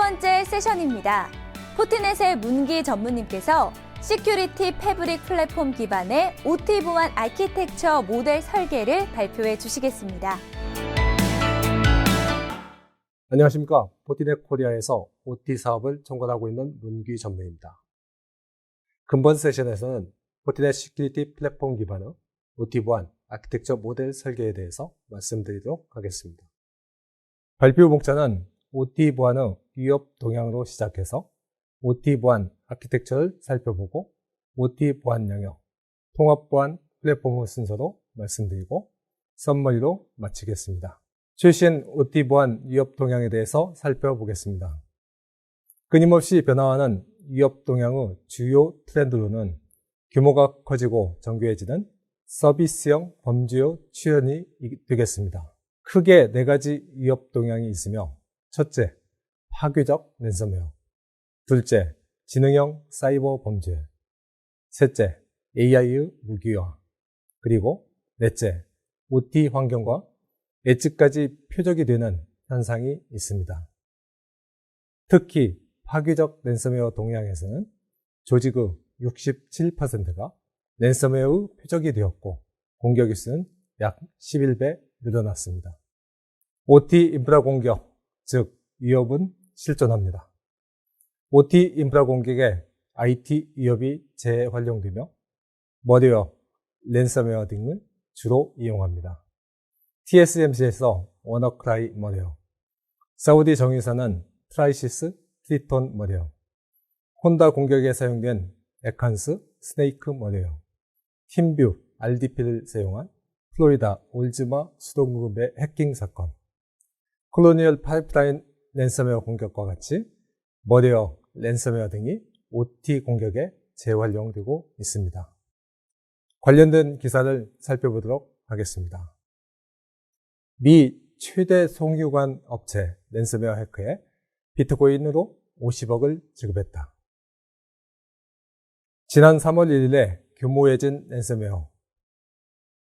번째 세션입니다. 포티넷의 문기 전무님께서 시큐리티 패브릭 플랫폼 기반의 OT 보안 아키텍처 모델 설계를 발표해 주시겠습니다. 안녕하십니까. 포티넷 코리아에서 OT 사업을 총괄하고 있는 문기 전무입니다. 근본 세션에서는 포티넷 시큐리티 플랫폼 기반의 OT 보안 아키텍처 모델 설계에 대해서 말씀드리도록 하겠습니다. 발표 목차는 OT 보안의 위협 동향으로 시작해서 OT 보안 아키텍처를 살펴보고 OT 보안 영역, 통합 보안 플랫폼의 순서로 말씀드리고 썸머리로 마치겠습니다. 최신 OT 보안 위협 동향에 대해서 살펴보겠습니다. 끊임없이 변화하는 위협 동향의 주요 트렌드로는 규모가 커지고 정교해지는 서비스형 범죄의 출현이 되겠습니다. 크게 4가지 위협 동향이 있으며 첫째, 파괴적 랜섬웨어, 둘째, 지능형 사이버 범죄, 셋째, AI의 무기화, 그리고 넷째, OT 환경과 엣지까지 표적이 되는 현상이 있습니다. 특히 파괴적 랜섬웨어 동향에서는 조직의 67%가 랜섬웨어의 표적이 되었고 공격일 수는 약 11배 늘어났습니다. OT 인프라 공격, 즉 위협은 실존합니다. OT 인프라 공격에 IT 위협이 재활용되며 머리웨어, 랜섬웨어 등을 주로 이용합니다. TSMC에서 워너크라이 머리웨어, 사우디 정유사는 트라이시스 트리톤 머리웨어, 혼다 공격에 사용된 에칸스 스네이크 머리웨어, 팀뷰 RDP를 사용한 플로리다 올즈마 수동그룹의 해킹 사건, 콜로니얼 파이프라인 랜섬웨어 공격과 같이 머리웨어, 랜섬웨어 등이 OT 공격에 재활용되고 있습니다. 관련된 기사를 살펴보도록 하겠습니다. 미 최대 송유관 업체 랜섬웨어 해커에 비트코인으로 50억을 지급했다. 지난 3월 1일에 규모해진 랜섬웨어,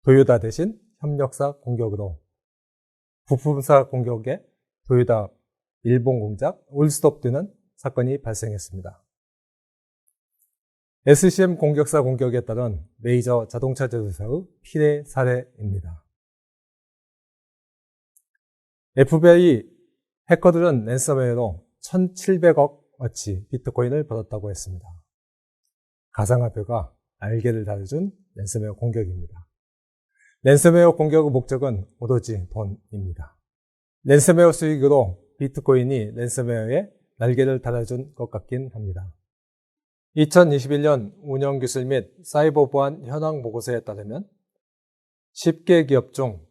도요타 대신 협력사 공격으로 부품사 공격에 도요타 일본 공장 올스톱되는 사건이 발생했습니다. SCM 공격사 공격에 따른 메이저 자동차 제조사의 피해 사례입니다. FBI 해커들은 랜섬웨어로 1,700억어치 비트코인을 벌었다고 했습니다. 가상화폐가 날개를 달아준 랜섬웨어 공격입니다. 랜섬웨어 공격의 목적은 오로지 돈입니다. 랜섬웨어 수익으로 비트코인이 랜섬웨어에 날개를 달아준 것 같긴 합니다. 2021년 운영기술 및 사이버 보안 현황 보고서에 따르면 10개 기업 중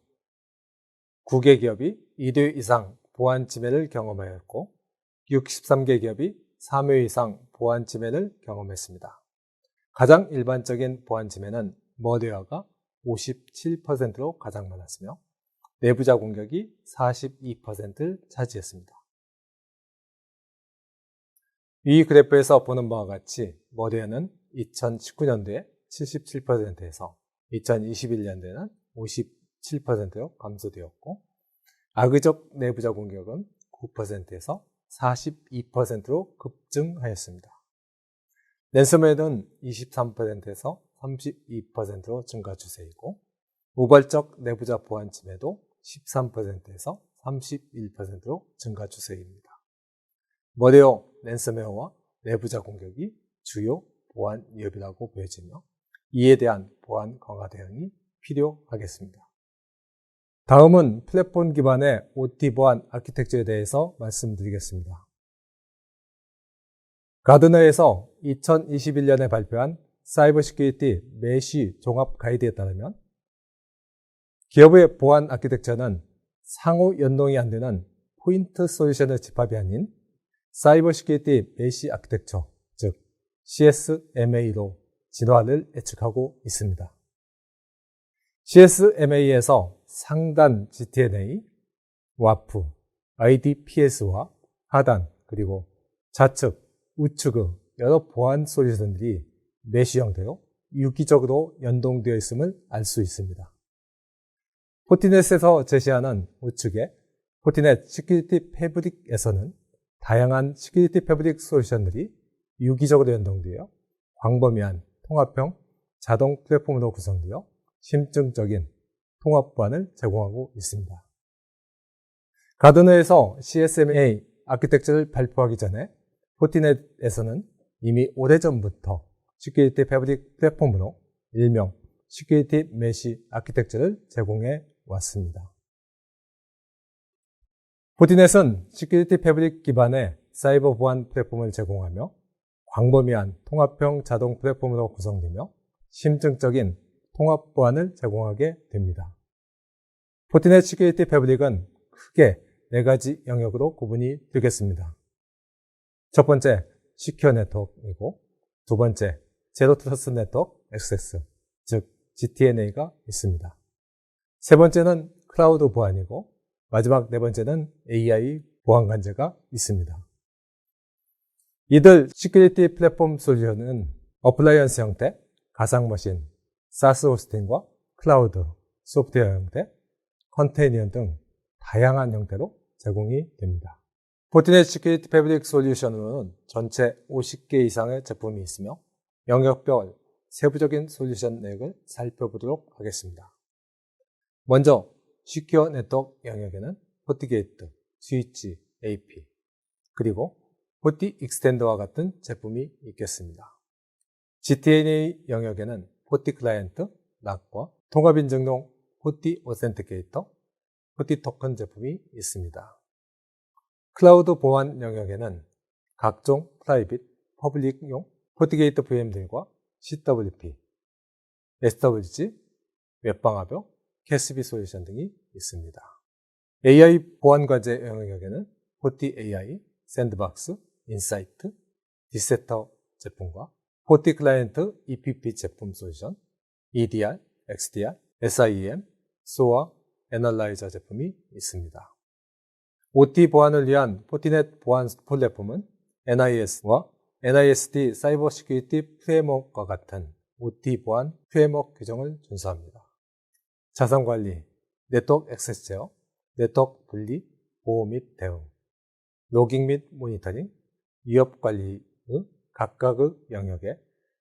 9개 기업이 2회 이상 보안 침해를 경험하였고 63개 기업이 3회 이상 보안 침해를 경험했습니다. 가장 일반적인 보안 침해는 머리웨어가 57%로 가장 많았으며 내부자 공격이 42%를 차지했습니다. 이 그래프에서 보는 바와 같이 머리웨어는 2019년도에 77%에서 2021년도에는 57%로 감소되었고 악의적 내부자 공격은 9%에서 42%로 급증하였습니다. 랜섬웨어는 23%에서 32%로 증가 추세이고 우발적 내부자 보안 침해도 13%에서 31%로 증가 추세입니다. 머리웨어, 랜섬웨어와 내부자 공격이 주요 보안 위협이라고 보여지며 이에 대한 보안 강화 대응이 필요하겠습니다. 다음은 플랫폼 기반의 OT 보안 아키텍처에 대해서 말씀드리겠습니다. 가드너에서 2021년에 발표한 사이버 시큐리티 메쉬 종합 가이드에 따르면 기업의 보안 아키텍처는 상호 연동이 안 되는 포인트 솔루션의 집합이 아닌 사이버 시큐리티 메쉬 아키텍처, 즉 CSMA로 진화를 예측하고 있습니다. CSMA에서 상단 GTNA, WAF, IDPS와 하단 그리고 좌측, 우측의 여러 보안 솔루션들이 메쉬 형태로 유기적으로 연동되어 있음을 알 수 있습니다. 포티넷에서 제시하는 우측의 포티넷 시큐리티 패브릭에서는 다양한 시큐리티 패브릭 솔루션들이 유기적으로 연동되어 광범위한 통합형 자동 플랫폼으로 구성되어 심층적인 통합 보안을 제공하고 있습니다. 가드너에서 CSMA 아키텍처를 발표하기 전에 포티넷에서는 이미 오래전부터 시큐리티 패브릭 플랫폼으로 일명 시큐리티 메시 아키텍처를 제공해 왔습니다. 포티넷은 시큐리티 패브릭 기반의 사이버 보안 플랫폼을 제공하며 광범위한 통합형 자동 플랫폼으로 구성되며 심층적인 통합 보안을 제공하게 됩니다. 포티넷 시큐리티 패브릭은 크게 4가지 영역으로 구분이 되겠습니다. 첫 번째, 시큐어 네트워크이고, 두 번째, 제로 트러스트 네트워크 액세스, 즉 GTNA가 있습니다. 세 번째는 클라우드 보안이고, 마지막 네 번째는 AI 보안 관제가 있습니다. 이들 시큐리티 플랫폼 솔루션은 어플라이언스 형태, 가상 머신, 사스 호스팅과 클라우드, 소프트웨어 형태, 컨테이너 등 다양한 형태로 제공이 됩니다. 포티넷 시큐리티 패브릭 솔루션으로는 전체 50개 이상의 제품이 있으며 영역별 세부적인 솔루션 내역을 살펴보도록 하겠습니다. 먼저 시큐어 네트워크 영역에는 포티게이트, 스위치, AP, 그리고 포티 익스텐더와 같은 제품이 있겠습니다. GTNA 영역에는 포티 클라이언트, 락과 통합인증용 포티 오센티케이터, 포티 토큰 제품이 있습니다. 클라우드 보안 영역에는 각종 프라이빗, 퍼블릭용 포티게이트 VM들과 CWP, SWG, 웹방화벽, 캐스비 솔루션 등이 있습니다. AI 보안 과제 영역에는 포티 AI, 샌드박스, 인사이트, 디세터 제품과 포티 클라이언트 EPP 제품 솔루션, EDR, XDR, SIEM, SOA, 애널라이저 제품이 있습니다. OT 보안을 위한 포티넷 보안 플랫폼은 NIS와 NIST 사이버 시큐리티 프레임워크와 같은 OT 보안 프레임워크 규정을 준수합니다. 자산 관리, 네트워크 액세스 제어, 네트워크 분리, 보호 및 대응, 로깅 및 모니터링, 위협 관리의 각각의 영역에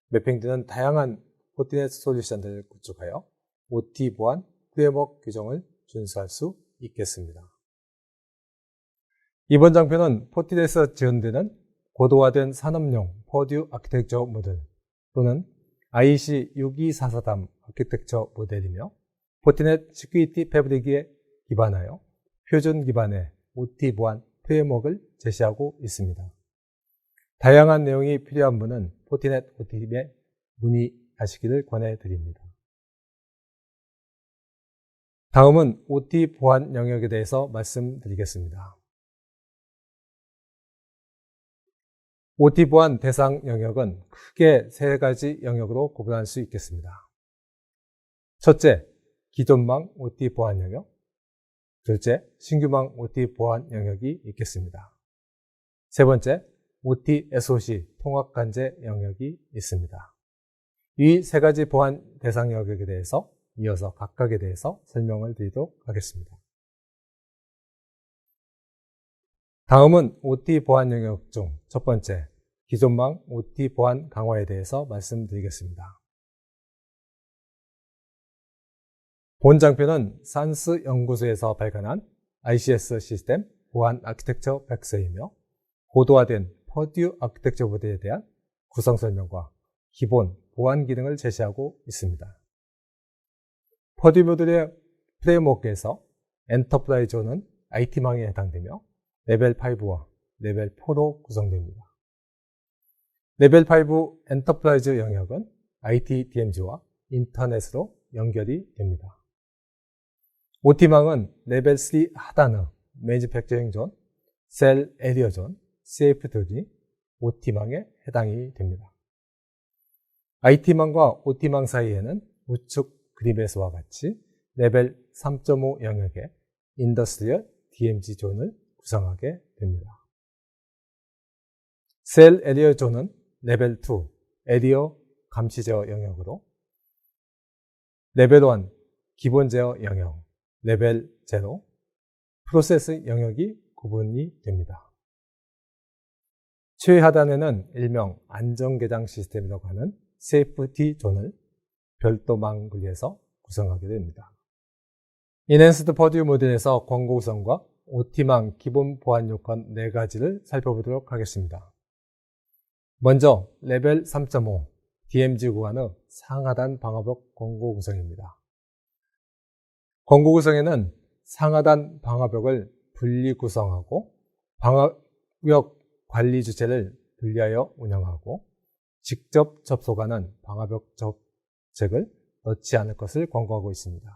매핑되는 다양한 포티넷 솔루션들을 구축하여 OT 보안 프레임워크 규정을 준수할 수 있겠습니다. 이번 장표는 포티넷에서 지원되는 고도화된 산업용 퍼듀 아키텍처 모델 또는 IEC62443 아키텍처 모델이며 포티넷 시큐리티 패브릭에 기반하여 표준 기반의 OT 보안 프레임워크를 제시하고 있습니다. 다양한 내용이 필요한 분은 포티넷 OT팀에 문의하시기를 권해드립니다. 다음은 OT 보안 영역에 대해서 말씀드리겠습니다. OT 보안 대상 영역은 크게 3가지 영역으로 구분할 수 있겠습니다. 첫째, 기존망 OT 보안 영역. 둘째, 신규망 OT 보안 영역이 있겠습니다. 세 번째, OT SOC 통합관제 영역이 있습니다. 이 3가지 보안 대상 영역에 대해서 이어서 각각에 대해서 설명을 드리도록 하겠습니다. 다음은 OT 보안 영역 중 첫 번째, 기존망 OT 보안 강화에 대해서 말씀드리겠습니다. 본 장표는 산스 연구소에서 발간한 ICS 시스템 보안 아키텍처 백서이며 고도화된 퍼듀 아키텍처 모델에 대한 구성 설명과 기본 보안 기능을 제시하고 있습니다. 퍼듀 모델의 프레임워크에서 엔터프라이즈는 IT망에 해당되며 레벨 5와 레벨 4로 구성됩니다. 레벨 5 엔터프라이즈 영역은 IT DMZ와 인터넷으로 연결이 됩니다. OT망은 레벨 3 하단의 매니팩처링 존, 셀 에리어 존, CF 등이 OT망에 해당이 됩니다. IT망과 OT망 사이에는 우측 그림에서와 같이 레벨 3.5 영역의 인더스트리얼 DMZ 존을 구성하게 됩니다. 셀 에리어 존은 레벨 2 에리어 감시 제어 영역으로 레벨 1 기본 제어 영역, 레벨 0 프로세스 영역이 구분이 됩니다. 최하단에는 일명 안전개장 시스템이라고 하는 세이프티 존을 별도망 분리해서 구성하게 됩니다. 인핸스드 퍼듀 모델에서 권고 구성과 OT망 기본 보안 요건 4가지를 살펴보도록 하겠습니다. 먼저 레벨 3.5 DMZ 구간의 상하단 방화벽 권고 구성입니다. 권고 구성에는 상하단 방화벽을 분리 구성하고 방화벽 관리 주체를 분리하여 운영하고 직접 접속하는 방화벽 접책을 넣지 않을 것을 권고하고 있습니다.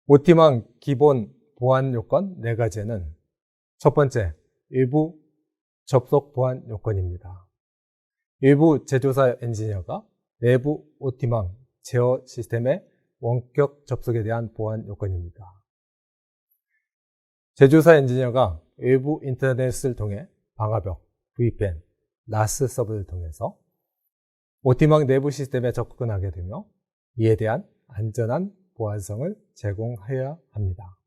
OT망 기본 보안 요건 4가지에는 첫 번째, 일부 접속 보안 요건입니다. 일부 제조사 엔지니어가 내부 OT망 제어 시스템의 원격 접속에 대한 보안 요건입니다. 제조사 엔지니어가 외부 인터넷을 통해 방화벽, VPN, NAS 서버를 통해서 OT망 내부 시스템에 접근하게 되며 이에 대한 안전한 보안성을 제공해야 합니다.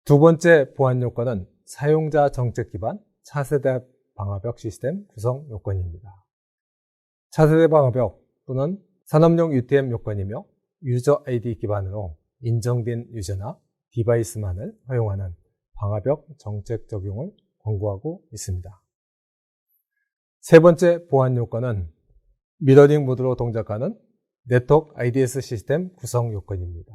두 번째 보안 요건은 사용자 정책 기반 차세대 방화벽 시스템 구성 요건입니다. 차세대 방화벽 또는 산업용 UTM 요건이며 유저 ID 기반으로 인정된 유저나 디바이스만을 허용하는 방화벽 정책 적용을 권고하고 있습니다. 세 번째 보안 요건은 미러링 모드로 동작하는 네트워크 IDS 시스템 구성 요건입니다.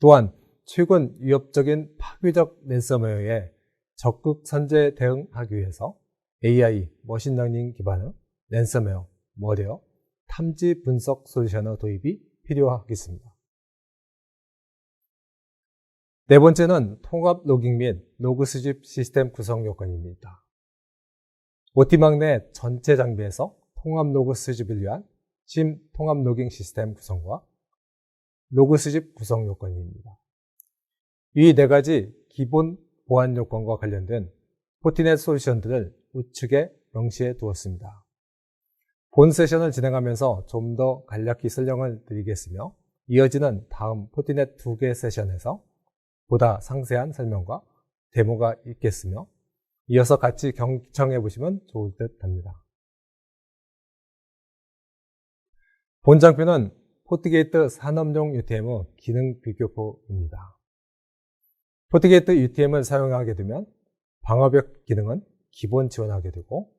또한 최근 위협적인 파괴적 랜섬웨어에 적극 선제 대응하기 위해서 AI, 머신러닝 기반의 랜섬웨어, 머레어, 탐지 분석 솔루션의 도입이 필요하겠습니다. 네 번째는 통합 로깅 및 로그 수집 시스템 구성 요건입니다. OT망 내 전체 장비에서 통합 로그 수집을 위한 심 통합 로깅 시스템 구성과 로그 수집 구성 요건입니다. 이 4가지 기본 보안 요건과 관련된 포티넷 솔루션들을 우측에 명시해 두었습니다. 본 세션을 진행하면서 좀 더 간략히 설명을 드리겠으며 이어지는 다음 포티넷 2개 세션에서 보다 상세한 설명과 데모가 있겠으며 이어서 같이 경청해 보시면 좋을 듯 합니다. 본 장표는 포트게이트 산업용 UTM의 기능 비교표입니다. 포트게이트 UTM을 사용하게 되면 방화벽 기능은 기본 지원하게 되고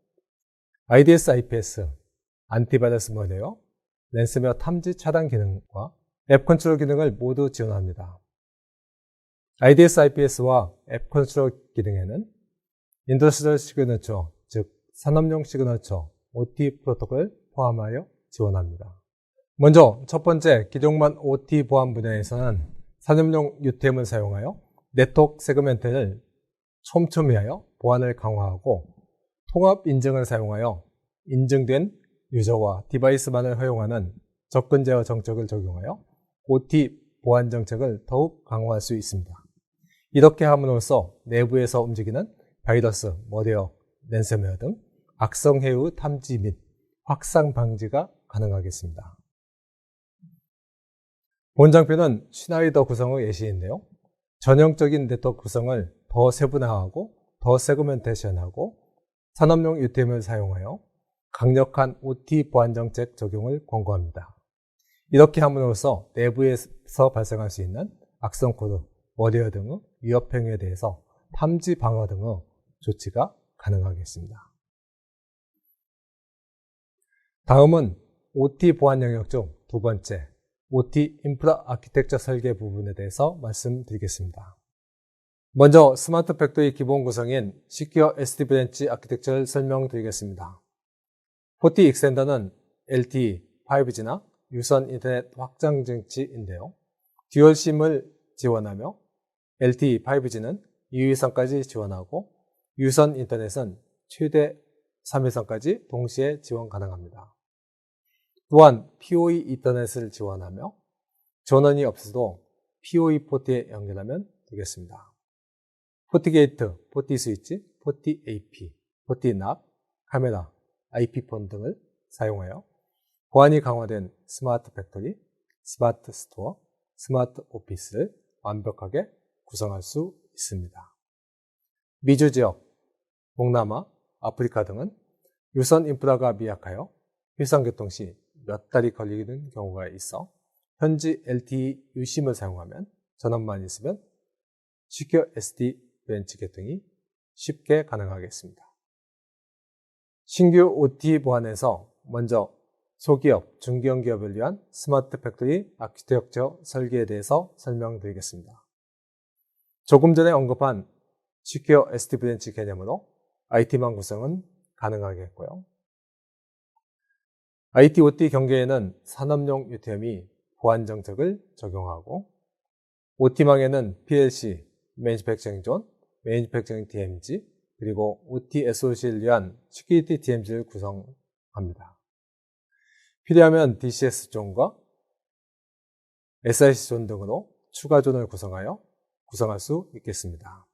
IDS, IPS, 안티바이러스 머레어, 랜섬웨어 탐지 차단 기능과 앱 컨트롤 기능을 모두 지원합니다. IDS, IPS와 앱 컨트롤 기능에는 인더스트리얼 시그너처, 즉 산업용 시그너처, OT 프로토콜을 포함하여 지원합니다. 먼저 첫 번째 기종만 OT 보안 분야에서는 산업용 UTM을 사용하여 네트워크 세그멘트를 촘촘히하여 보안을 강화하고 통합 인증을 사용하여 인증된 유저와 디바이스만을 허용하는 접근 제어 정책을 적용하여 OT 보안 정책을 더욱 강화할 수 있습니다. 이렇게 함으로써 내부에서 움직이는 바이러스, 머레어, 랜섬웨어 등 악성 해유 탐지 및 확산 방지가 가능하겠습니다. 본 장표는 슈나이더 구성의 예시인데요. 전형적인 네트워크 구성을 더 세분화하고 더 세그멘테이션하고 산업용 UTM을 사용하여 강력한 OT 보안 정책 적용을 권고합니다. 이렇게 함으로써 내부에서 발생할 수 있는 악성 코드, 머레어 등의 위협 행위에 대해서 탐지 방어 등의 조치가 가능하겠습니다. 다음은 OT 보안 영역 중 두 번째, OT 인프라 아키텍처 설계 부분에 대해서 말씀드리겠습니다. 먼저 스마트 팩토리 기본 구성인 시큐어 SD 브랜치 아키텍처를 설명드리겠습니다. 포티 익스텐더는 LTE, 5G나 유선 인터넷 확장 장치인데요. 듀얼 심을 지원하며 LTE, 5G는 2위선까지 지원하고 유선 인터넷은 최대 3위선까지 동시에 지원 가능합니다. 또한 PoE 이터넷을 지원하며 전원이 없어도 PoE 포트에 연결하면 되겠습니다. 포티게이트, 포티 스위치, 포티 AP, 포티 납, 카메라, IP폰 등을 사용하여 보안이 강화된 스마트 팩토리, 스마트 스토어, 스마트 오피스를 완벽하게 구성할 수 있습니다. 미주 지역, 동남아, 아프리카 등은 유선 인프라가 미약하여 일상교통 시 몇 달이 걸리는 경우가 있어 현지 LTE 유심을 사용하면 전원만 있으면 Secure SD 브랜치 개통이 쉽게 가능하겠습니다. 신규 OT 보안에서 먼저 소기업, 중견 기업을 위한 스마트 팩토리 아키텍처 설계에 대해서 설명드리겠습니다. 조금 전에 언급한 Secure SD 브랜치 개념으로 IT망 구성은 가능하겠고요. IT, OT 경계에는 산업용 UTM이 보안 정책을 적용하고 OT망에는 PLC, Manufacturing Zone, Manufacturing DMZ, 그리고 OT SOC를 위한 Security DMZ를 구성합니다. 필요하면 DCS 존과 SIC 존 등으로 추가 존을 구성할 수 있겠습니다.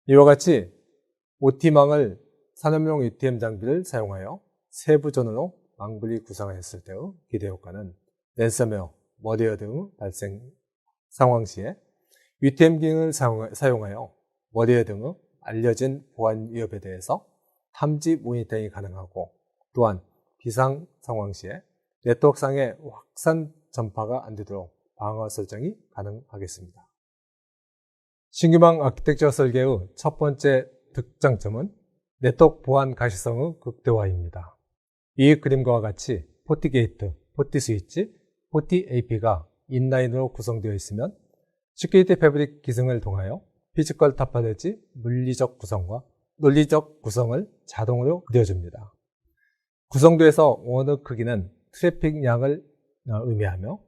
이와 같이 OT망을 산업용 UTM 장비를 사용하여 세부 존으로 망분리 구성했을 때의 기대 효과는 랜섬웨어, 머리웨어 등 발생 상황 시에 UTM 기능을 사용하여 머리웨어 등의 알려진 보안 위협에 대해서 탐지 모니터링이 가능하고 또한 비상 상황 시에 네트워크상의 확산 전파가 안 되도록 방어 설정이 가능하겠습니다. 신규망 아키텍처 설계의 첫 번째 특장점은 네트워크 보안 가시성의 극대화입니다. 이 그림과 같이 포티게이트, 포티스위치, 포티AP가 인라인으로 구성되어 있으면 시큐리티 패브릭 기능을 통하여 피지컬 타파레지 물리적 구성과 논리적 구성을 자동으로 그려줍니다. 구성도에서 원의 크기는 트래픽 양을 의미하며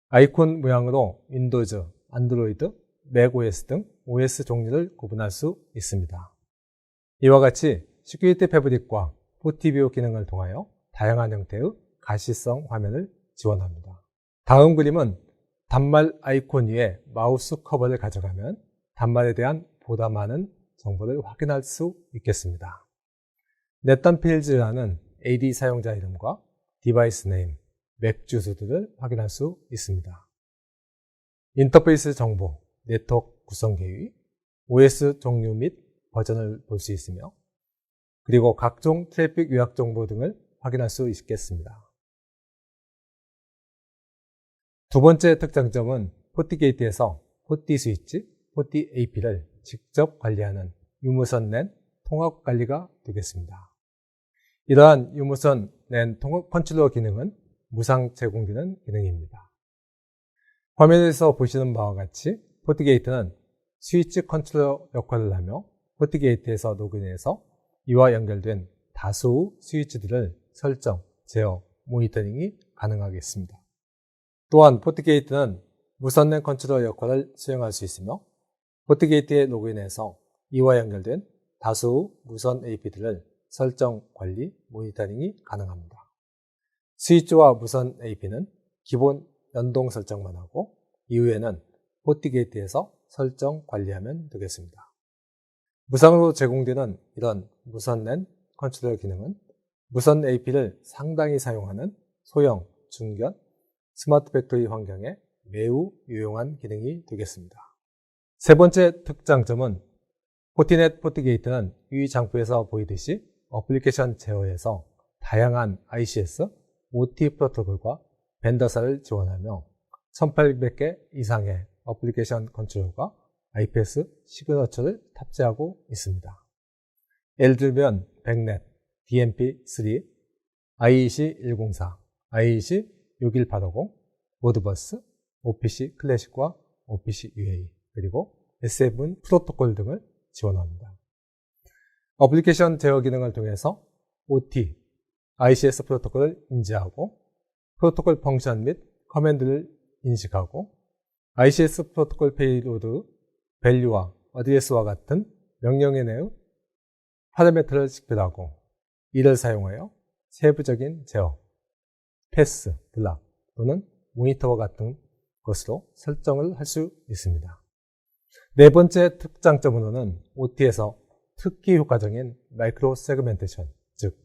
아이콘 모양으로 윈도우즈, 안드로이드, 맥OS 등 OS 종류를 구분할 수 있습니다. 이와 같이 시큐리티 패브릭과 포티뷰 기능을 통하여 다양한 형태의 가시성 화면을 지원합니다. 다음 그림은 단말 아이콘 위에 마우스 커버를 가져가면 단말에 대한 보다 많은 정보를 확인할 수 있겠습니다. 넷단필즈라는 AD 사용자 이름과 디바이스 네임, 맥 주소들을 확인할 수 있습니다. 인터페이스 정보, 네트워크 구성 계획, OS 종류 및 버전을 볼 수 있으며 그리고 각종 트래픽 요약 정보 등을 확인할 수 있겠습니다. 두 번째 특장점은 포티게이트에서 포티스위치, 포티AP를 직접 관리하는 유무선 랜 통합 관리가 되겠습니다. 이러한 유무선 랜 통합 컨트롤러 기능은 무상 제공되는 기능입니다. 화면에서 보시는 바와 같이 포티게이트는 스위치 컨트롤러 역할을 하며 포티게이트에서 로그인해서 이와 연결된 다수의 스위치들을 설정, 제어, 모니터링이 가능하겠습니다. 또한 포티게이트는 무선랜 컨트롤러 역할을 수행할 수 있으며 포티게이트에 로그인해서 이와 연결된 다수의 무선 AP들을 설정, 관리, 모니터링이 가능합니다. 스위치와 무선 AP는 기본 연동 설정만 하고 이후에는 포티게이트에서 설정, 관리하면 되겠습니다. 무상으로 제공되는 이런 무선 랜 컨트롤러 기능은 무선 AP를 상당히 사용하는 소형, 중견, 스마트 팩토리 환경에 매우 유용한 기능이 되겠습니다. 세 번째 특장점은 포티넷 포티게이트는 위 장표에서 보이듯이 어플리케이션 제어에서 다양한 ICS, OT 프로토콜과 벤더사를 지원하며 1800개 이상의 어플리케이션 컨트롤과 IPS 시그너처를 탑재하고 있습니다. 예를 들면 백넷, DMP3, IEC104, IEC61850, 모드버스, OPC 클래식과 OPC UA, 그리고 S7 프로토콜 등을 지원합니다. 어플리케이션 제어 기능을 통해서 OT, ICS 프로토콜을 인지하고 프로토콜 펑션 및 커맨드를 인식하고 ICS 프로토콜 페이로드, 밸류와 어드레스와 같은 명령에 내의 파라미터를 식별하고 이를 사용하여 세부적인 제어, 패스, 블락 또는 모니터와 같은 것으로 설정을 할 수 있습니다. 네 번째 특장점으로는 OT에서 특히 효과적인 마이크로 세그멘테이션, 즉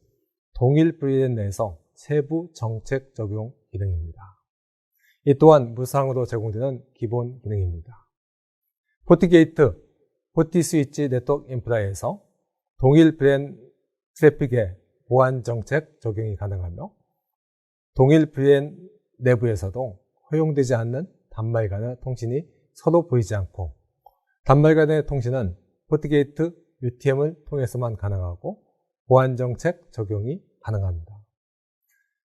동일 VLAN 내에서 세부 정책 적용 기능입니다. 이 또한 무상으로 제공되는 기본 기능입니다. 포티게이트, 포티 스위치 네트워크 인프라에서 동일 VLAN 트래픽의 보안 정책 적용이 가능하며 동일 VLAN 내부에서도 허용되지 않는 단말 간의 통신이 서로 보이지 않고 단말 간의 통신은 포트게이트 UTM을 통해서만 가능하고 보안 정책 적용이 가능합니다.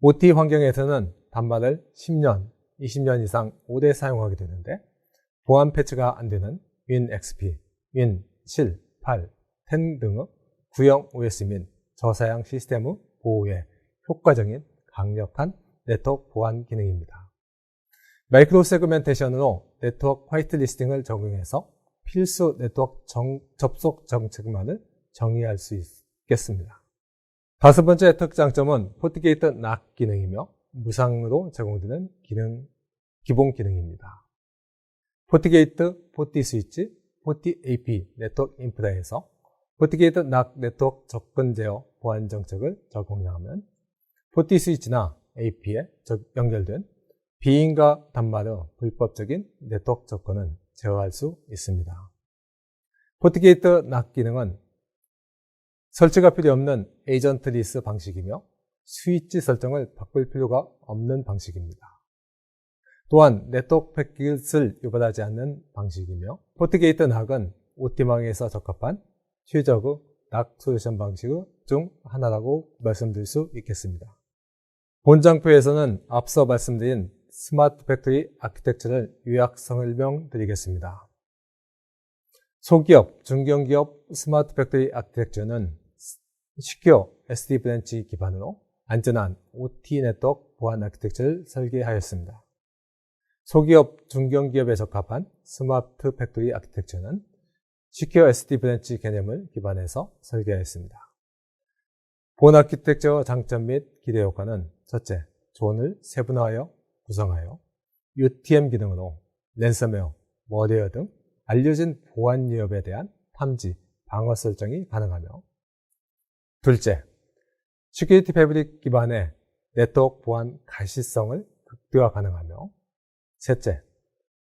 OT 환경에서는 단말을 10년, 20년 이상 오래 사용하게 되는데 보안 패치가 안 되는 WinXP, Win 7, 8, 10 등의 구형 OS 및 저사양 시스템의 보호에 효과적인 강력한 네트워크 보안 기능입니다. 마이크로 세그멘테이션으로 네트워크 화이트리스팅을 적용해서 필수 네트워크 접속 정책만을 정의할 수 있겠습니다. 다섯 번째 특장점은 포트게이트 락 기능이며 무상으로 제공되는 기본 기능입니다. 포트게이트, 포티 스위치, 포티 AP 네트워크 인프라에서 포트게이트 락 네트워크 접근 제어 보안 정책을 적용하면 포티 스위치나 AP에 연결된 비인가 단말의 불법적인 네트워크 접근은 제어할 수 있습니다. 포트게이트 락 기능은 설치가 필요 없는 에이전트 리스 방식이며 스위치 설정을 바꿀 필요가 없는 방식입니다. 또한 네트워크 패킷을 유발하지 않는 방식이며 포트게이트 락은 OT망에서 적합한 최적의 락 솔루션 방식 중 하나라고 말씀드릴 수 있겠습니다. 본 장표에서는 앞서 말씀드린 스마트 팩토리 아키텍처를 요약 설명드리겠습니다. 소기업, 중견기업 스마트 팩토리 아키텍처는 시큐어 SD 브랜치 기반으로 안전한 OT 네트워크 보안 아키텍처를 설계하였습니다. 소기업, 중견기업에 적합한 스마트 팩토리 아키텍처는 시큐어 SD 브랜치 개념을 기반해서 설계하였습니다. 본 아키텍처 장점 및 기대 효과는 첫째, 존을 세분화하여 구성하여 UTM 기능으로 랜섬웨어, 머레어 등 알려진 보안 위협에 대한 탐지, 방어 설정이 가능하며 둘째, 시큐리티 패브릭 기반의 네트워크 보안 가시성을 극대화 가능하며 셋째,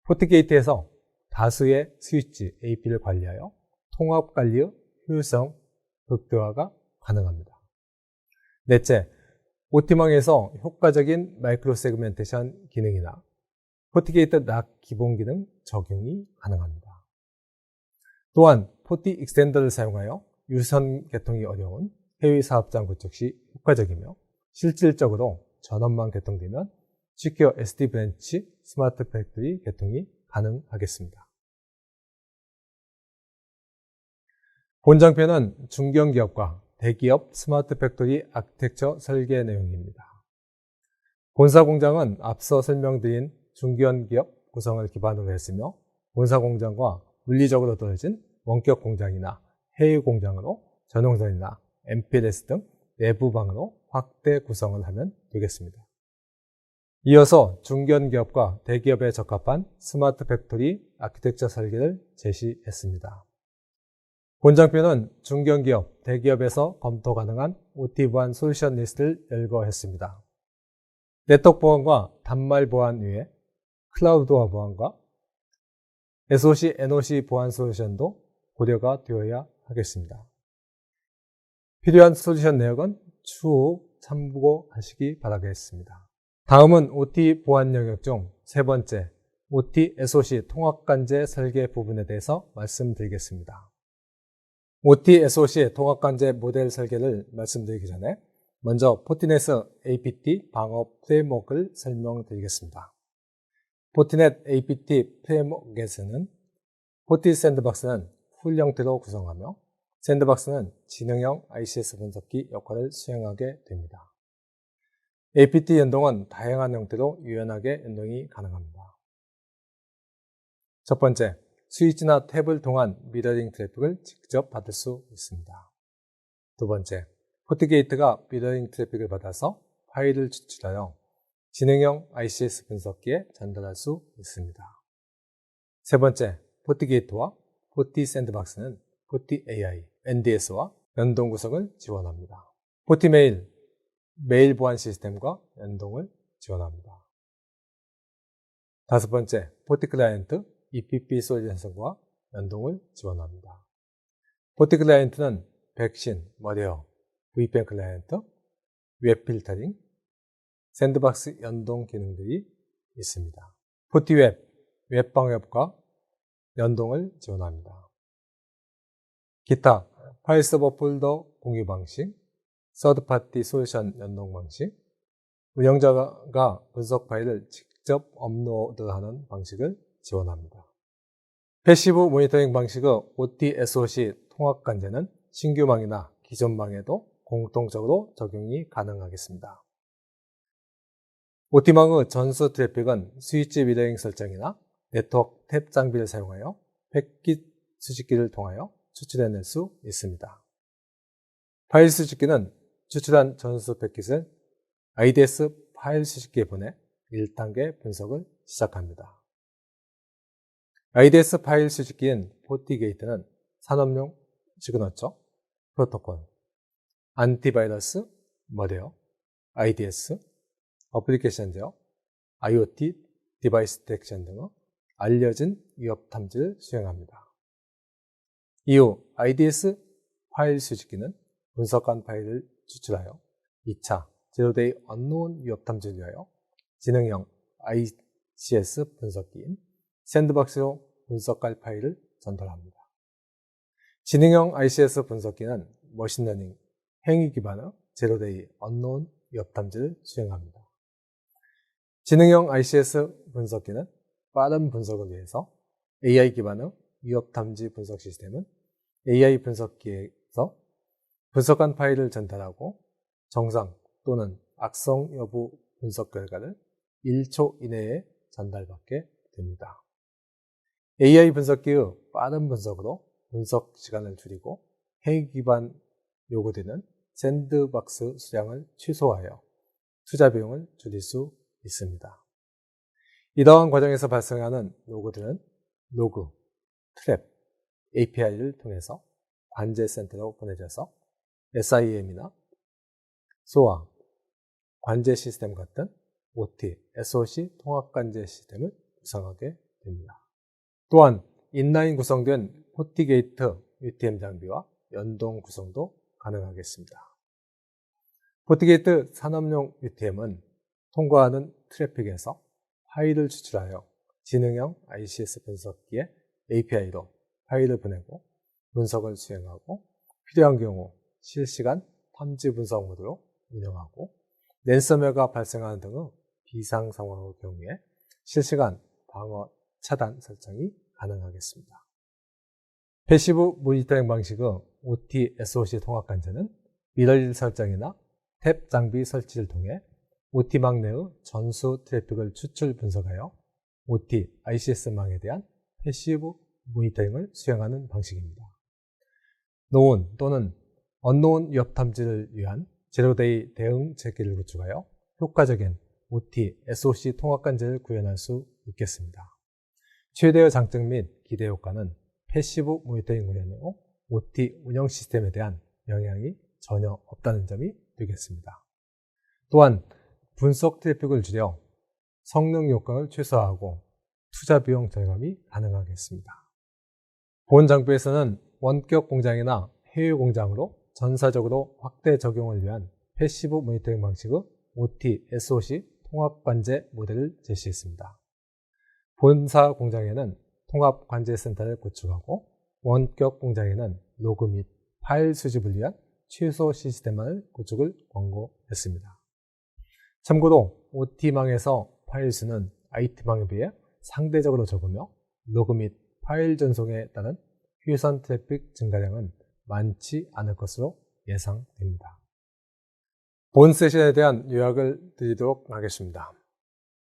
포트게이트에서 다수의 스위치 AP를 관리하여 통합 관리의 효율성 극대화가 가능합니다. 넷째, OT망에서 효과적인 마이크로 세그멘테이션 기능이나 포트게이트 락 기본 기능 적용이 가능합니다. 또한 포티 익스텐더를 사용하여 유선 개통이 어려운 해외 사업장 구축 시 효과적이며 실질적으로 전원만 개통되면 시큐어 SD 브랜치 스마트 팩토리 개통이 가능하겠습니다. 본 장표는 중견기업과 대기업 스마트 팩토리 아키텍처 설계 내용입니다. 본사 공장은 앞서 설명드린 중견기업 구성을 기반으로 했으며 본사 공장과 물리적으로 떨어진 원격 공장이나 해외 공장으로 전용선이나 MPLS 등 내부 방으로 확대 구성을 하면 되겠습니다. 이어서 중견기업과 대기업에 적합한 스마트 팩토리 아키텍처 설계를 제시했습니다. 본 장표는 중견기업, 대기업에서 검토 가능한 OT 보안 솔루션 리스트를 열거했습니다. 네트워크 보안과 단말 보안 외에 클라우드화 보안과 SOC, NOC 보안 솔루션도 고려가 되어야 하겠습니다. 필요한 솔루션 내역은 추후 참고하시기 바라겠습니다. 다음은 OT 보안 영역 중 세 번째, OT SOC 통합관제 설계 부분에 대해서 말씀드리겠습니다. OT SOC 통합관제 모델 설계를 말씀드리기 전에 먼저 포티넷 APT 방어 프레임워크를 설명드리겠습니다. 포티넷 APT 프레임워크에서는 포티 샌드박스는 풀 형태로 구성하며 샌드박스는 지능형 ICS 분석기 역할을 수행하게 됩니다. APT 연동은 다양한 형태로 유연하게 연동이 가능합니다. 첫 번째, 스위치나 탭을 통한 미러링 트래픽을 직접 받을 수 있습니다. 두 번째, 포트게이트가 미러링 트래픽을 받아서 파일을 추출하여 지능형 ICS 분석기에 전달할 수 있습니다. 세 번째, 포트게이트와 포티 샌드박스는 포티 AI, NDS와 연동 구성을 지원합니다. 포티 메일 보안 시스템과 연동을 지원합니다. 다섯 번째, 포티 클라이언트, EPP 솔루션과 연동을 지원합니다. 포티 클라이언트는 백신, 머리어, VPN 클라이언트, 웹 필터링, 샌드박스 연동 기능들이 있습니다. 포티웹, 웹방역과 연동을 지원합니다. 기타, 파일 서버 폴더 공유 방식, 서드파티 솔루션 연동 방식, 운영자가 분석 파일을 직접 업로드하는 방식을 지원합니다. 패시브 모니터링 방식의 OT SOC 통합 관제는 신규망이나 기존망에도 공통적으로 적용이 가능하겠습니다. OT망의 전수 트래픽은 스위치 미러링 설정이나 네트워크 탭 장비를 사용하여 패킷 수집기를 통하여 추출해낼 수 있습니다. 파일 수집기는 추출한 전수 패킷을 IDS 파일 수집기에 보내 1단계 분석을 시작합니다. IDS 파일 수집기인 포티게이트는 산업용 시그너처, 프로토콜, 안티바이러스, 머레어, IDS, 어플리케이션 제어, IoT, 디바이스 디텍션 등의 알려진 위협 탐지를 수행합니다. 이후 IDS 파일 수집기는 분석한 파일을 추출하여 2차 제로데이 언노운 위협 탐지를 위하여 지능형 ICS 분석기인 샌드박스로 분석할 파일을 전달합니다. 지능형 ICS 분석기는 머신러닝 행위 기반의 제로데이 언노운 위협 탐지를 수행합니다. 지능형 ICS 분석기는 빠른 분석을 위해서 AI 기반의 위협 탐지 분석 시스템은 AI 분석기에서 분석한 파일을 전달하고 정상 또는 악성 여부 분석 결과를 1초 이내에 전달받게 됩니다. AI 분석기의 빠른 분석으로 분석 시간을 줄이고 행위 기반 요구되는 샌드박스 수량을 최소화하여 투자 비용을 줄일 수 있습니다. 이러한 과정에서 발생하는 로그들은 로그, 트랩, API를 통해서 관제 센터로 보내져서 SIM이나 SOA, 관제 시스템 같은 OT, SOC 통합 관제 시스템을 구성하게 됩니다. 또한 인라인 구성된 포티게이트 UTM 장비와 연동 구성도 가능하겠습니다. 포티게이트 산업용 UTM은 통과하는 트래픽에서 파일을 추출하여 지능형 ICS 분석기에 API로 파일을 보내고 분석을 수행하고 필요한 경우 실시간 탐지 분석 모드로 운영하고 랜섬웨어가 발생하는 등의 비상 상황의 경우에 실시간 방어 차단 설정이 가능하겠습니다. 패시브 모니터링 방식의 OT, SOC 통합 관제는 미러링 설정이나 탭 장비 설치를 통해 OT망 내의 전수 트래픽을 추출 분석하여 OT, ICS망에 대한 패시브 모니터링을 수행하는 방식입니다. 노운 또는 언노운 위협 탐지를 위한 제로데이 대응 체계를 구축하여 효과적인 OT, SOC 통합 관제를 구현할 수 있겠습니다. 최대의 장점 및 기대 효과는 패시브 모니터링 운영 후 OT 운영 시스템에 대한 영향이 전혀 없다는 점이 되겠습니다. 또한 분석 트래픽을 줄여 성능 요건을 최소화하고 투자 비용 절감이 가능하겠습니다. 본 장비에서는 원격 공장이나 해외 공장으로 전사적으로 확대 적용을 위한 패시브 모니터링 방식의 OT, SOC 통합 관제 모델을 제시했습니다. 본사 공장에는 통합 관제 센터를 구축하고 원격 공장에는 로그 및 파일 수집을 위한 최소 시스템을 구축을 권고했습니다. 참고로 OT망에서 파일 수는 IT망에 비해 상대적으로 적으며 로그 및 파일 전송에 따른 유선 트래픽 증가량은 많지 않을 것으로 예상됩니다. 본 세션에 대한 요약을 드리도록 하겠습니다.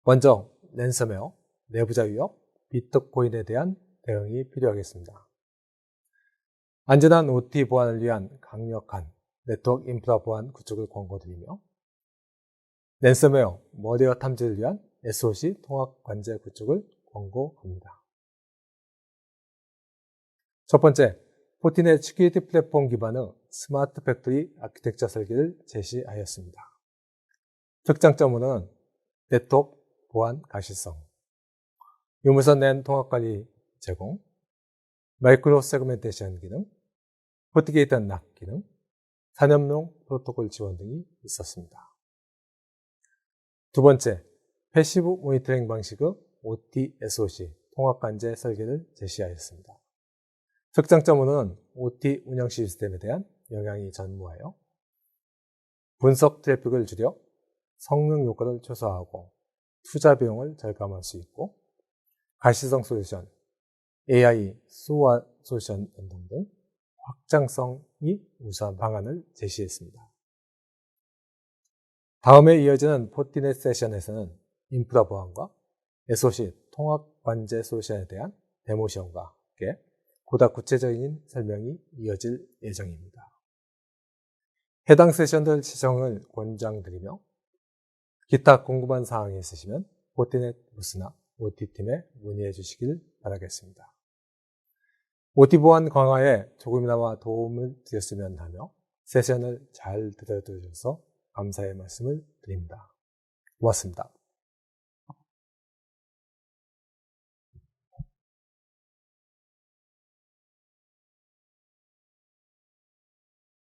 먼저 랜섬웨어, 내부자 위협, 비트코인에 대한 대응이 필요하겠습니다. 안전한 OT 보안을 위한 강력한 네트워크 인프라 보안 구축을 권고드리며 랜섬웨어, 머리어 탐지를 위한 SOC 통합 관제 구축을 권고합니다. 첫 번째, 포티넷 시큐리티 플랫폼 기반의 스마트 팩토리 아키텍처 설계를 제시하였습니다. 특장점으로는 네트워크 보안 가시성, 유무선 랜 통합 관리 제공, 마이크로 세그멘테이션 기능, 포티게이트 납 기능, 산업용 프로토콜 지원 등이 있었습니다. 두 번째, 패시브 모니터링 방식의 OT-SOC 통합관제 설계를 제시하였습니다. 특장점으로는 OT 운영 시스템에 대한 영향이 전무하여 분석 트래픽을 줄여 성능 효과를 최소화하고 투자 비용을 절감할 수 있고 가시성 솔루션, AI 수화 솔루션 연동 등 확장성이 우수한 방안을 제시했습니다. 다음에 이어지는 포티넷 세션에서는 인프라 보안과 SOC 통합 관제 솔루션에 대한 데모 시험과 함께 보다 구체적인 설명이 이어질 예정입니다. 해당 세션들 시청을 권장드리며 기타 궁금한 사항이 있으시면 포티넷 부스나 OT팀에 문의해 주시길 바라겠습니다. OT 보안 강화에 조금이나마 도움을 드렸으면 하며 세션을 잘 들어주셔서 감사의 말씀을 드립니다. 고맙습니다.